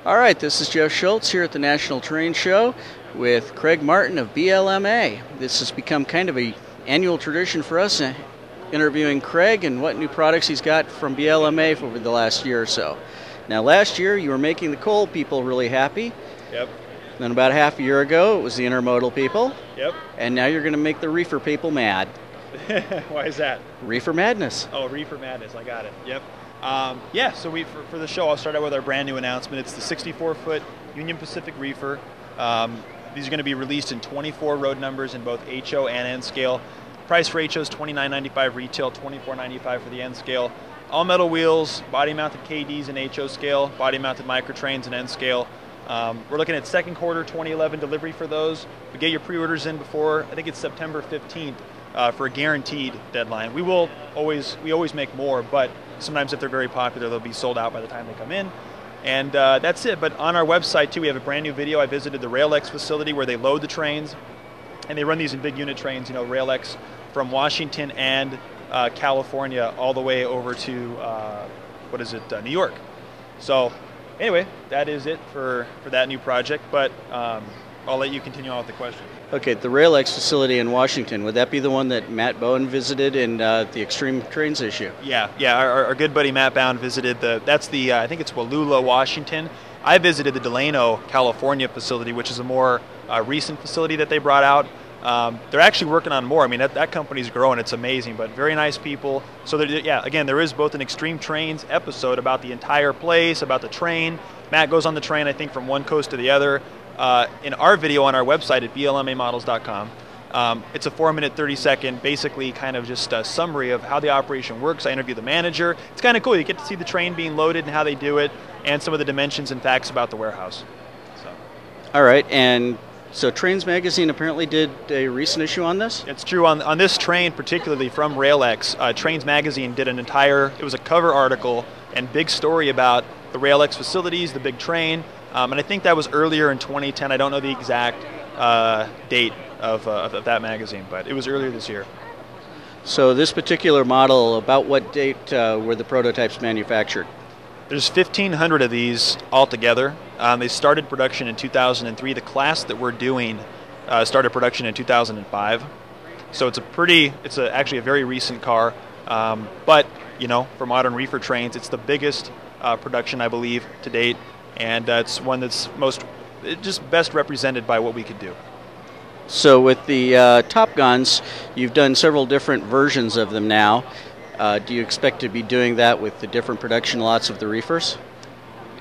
All right, this is Jeff Shultz here at the National Terrain Show with Craig Martyn of BLMA. This has become kind of an annual tradition for us, interviewing Craig and what new products he's got from BLMA over the last year or so. Now, last year you were making the coal people really happy. Yep. Then about half a year ago it was the intermodal people. Yep. And now you're going to make the reefer people mad. Why is that? Reefer madness. Oh, reefer madness. I got it. Yep. Yeah, so for the show, I'll start out with our brand new announcement. It's the 64-foot Union Pacific reefer. These are going to be released in 24 road numbers in both HO and N scale. Price for HO is $29.95 retail, $24.95 for the N scale. All metal wheels, body-mounted KDs in HO scale, body-mounted microtrains in N scale. We're looking at second quarter 2011 delivery for those. But get your pre-orders in before, I think it's September 15th. For a guaranteed deadline. We always make more, but sometimes if they're very popular, they'll be sold out by the time they come in. And that's it. But on our website too, we have a brand new video. I visited the RailX facility where they load the trains, and they run these in big unit trains. You know, RailX from Washington and California all the way over to New York. So anyway, that is it for that new project. But I'll let you continue on with the question. Okay, the RailX facility in Washington, would that be the one that Matt Bowen visited in the Extreme Trains issue? Yeah. Our good buddy Matt Bowen visited I think it's Wallula, Washington. I visited the Delano, California facility, which is a more recent facility that they brought out. They're actually working on more. I mean, that company's growing. It's amazing, but very nice people. So, again, there is both an Extreme Trains episode about the entire place, about the train. Matt goes on the train, I think, from one coast to the other. In our video on our website at blmamodels.com, it's a 4-minute, 30-second, basically kind of just a summary of how the operation works. I interview the manager. It's kind of cool. You get to see the train being loaded and how they do it, and some of the dimensions and facts about the warehouse. So. All right, and so Trains Magazine apparently did a recent issue on this? It's true. On this train, particularly from RailX, Trains Magazine did it was a cover article and big story about the RailX facilities, the big train. And I think that was earlier in 2010. I don't know the exact date of that magazine, but it was earlier this year. So this particular model, about what date were the prototypes manufactured? There's 1,500 of these altogether. They started production in 2003. The class that we're doing started production in 2005. So it's actually a very recent car. But, you know, for modern reefer trains, it's the biggest production, I believe, to date. And it's one that's just best represented by what we could do. So with the Top Guns, you've done several different versions of them now. Do you expect to be doing that with the different production lots of the reefers?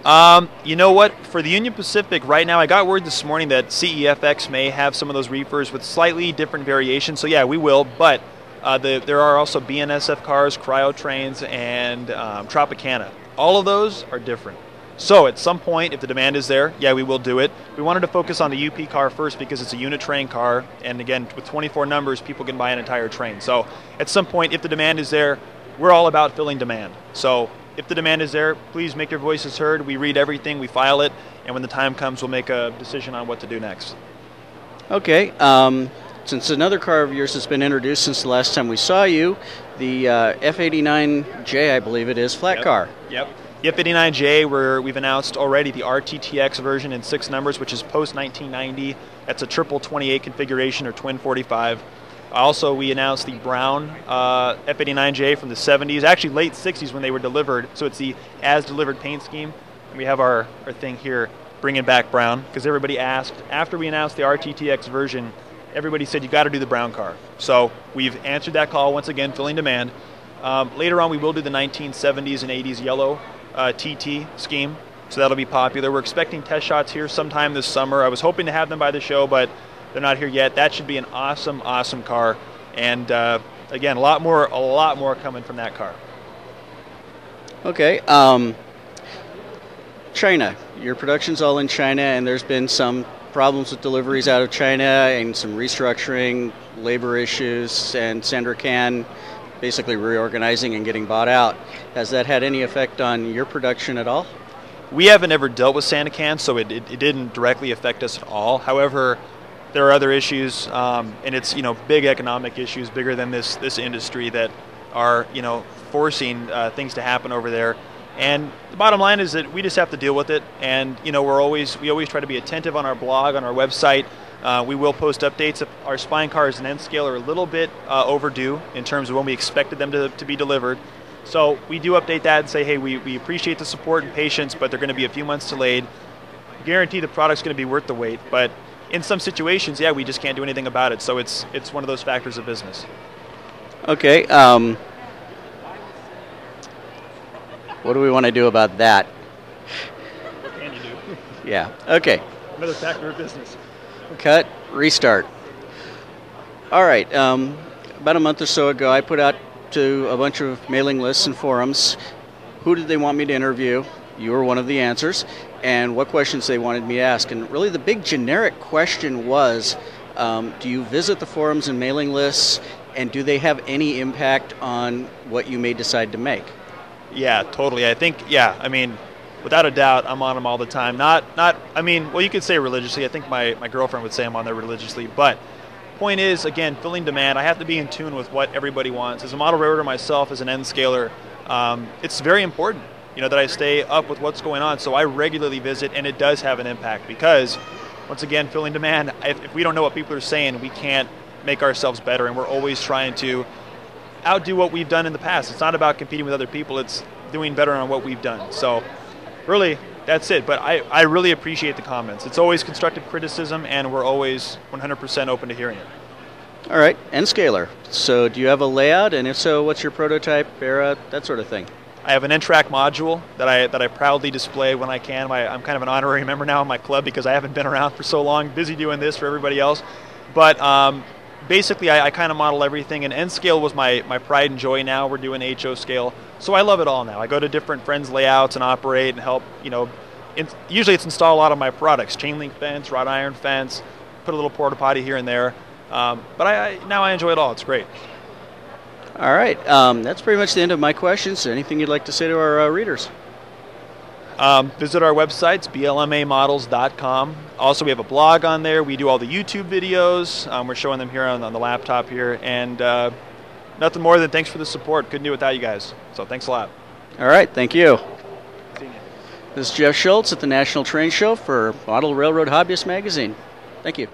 You know what? For the Union Pacific, right now, I got word this morning that CEFX may have some of those reefers with slightly different variations. So yeah, we will. But there are also BNSF cars, cryo trains, and Tropicana. All of those are different. So at some point, if the demand is there, yeah, we will do it. We wanted to focus on the UP car first because it's a unit train car, and again, with 24 numbers, people can buy an entire train. So at some point, if the demand is there, we're all about filling demand. So if the demand is there, please make your voices heard. We read everything, we file it, and when the time comes, we'll make a decision on what to do next. Okay. Since another car of yours has been introduced since the last time we saw you, the F89J, I believe it is, flat car. Yep. The F89J, we've announced already the RTTX version in 6 numbers, which is post-1990. That's a triple 28 configuration or twin 45. Also, we announced the brown F89J from the 70s, actually late 60s when they were delivered. So it's the as-delivered paint scheme. And we have our thing here, bringing back brown, because everybody asked, after we announced the RTTX version, everybody said, you got to do the brown car. So we've answered that call, once again, filling demand. Later on, we will do the 1970s and 80s yellow TT scheme, so that'll be popular. We're expecting test shots here sometime this summer. I was hoping to have them by the show, but they're not here yet. That should be an awesome car, and again, a lot more coming from that car. Okay. China. Your production's all in China, and there's been some problems with deliveries out of China and some restructuring, labor issues, and Sandrakan basically reorganizing and getting bought out. Has that had any effect on your production at all? We haven't ever dealt with Sandrakan, so it didn't directly affect us at all. However, there are other issues, and it's big economic issues, bigger than this industry, that are forcing things to happen over there. And the bottom line is that we just have to deal with it. And we always try to be attentive on our blog, on our website. We will post updates. If our spine cars and end scale are a little bit overdue in terms of when we expected them to be delivered. So we do update that and say, hey, we appreciate the support and patience, but they're going to be a few months delayed. Guarantee the product's going to be worth the wait. But in some situations, yeah, we just can't do anything about it. So it's one of those factors of business. Okay. What do we want to do about that? What can you do? Yeah. Okay. Another factor of business. Cut. Restart. All right. About a month or so ago, I put out to a bunch of mailing lists and forums who did they want me to interview. You were one of the answers, and what questions they wanted me to ask. And really the big generic question was, do you visit the forums and mailing lists, and do they have any impact on what you may decide to make? Yeah, totally. I think, I mean, without a doubt, I'm on them all the time. Well, you could say religiously. I think my girlfriend would say I'm on there religiously, but point is, again, filling demand. I have to be in tune with what everybody wants. As a model railroader myself, as an end scaler, it's very important that I stay up with what's going on. So I regularly visit, and it does have an impact because, once again, filling demand, if we don't know what people are saying, we can't make ourselves better, and we're always trying to outdo what we've done in the past. It's not about competing with other people, it's doing better on what we've done. So really, that's it. But I really appreciate the comments. It's always constructive criticism, and we're always 100% open to hearing it. All right, end scaler. So do you have a layout, and if so, what's your prototype, era, that sort of thing? I have an N-track module that I proudly display when I can. I'm kind of an honorary member now in my club because I haven't been around for so long, busy doing this for everybody else. But basically, I kind of model everything, and N scale was my pride and joy. Now we're doing HO scale, so I love it all now. I go to different friends' layouts and operate and help. Usually it's install a lot of my products: chain link fence, wrought iron fence, put a little porta potty here and there. But now I enjoy it all. It's great. All right, that's pretty much the end of my questions. Anything you'd like to say to our readers? Visit our websites, blmamodels.com. Also, we have a blog on there. We do all the YouTube videos. We're showing them here on the laptop here. And nothing more than thanks for the support. Couldn't do it without you guys. So thanks a lot. All right, thank you. See you. This is Jeff Shultz at the National Train Show for Model Railroad Hobbyist Magazine. Thank you.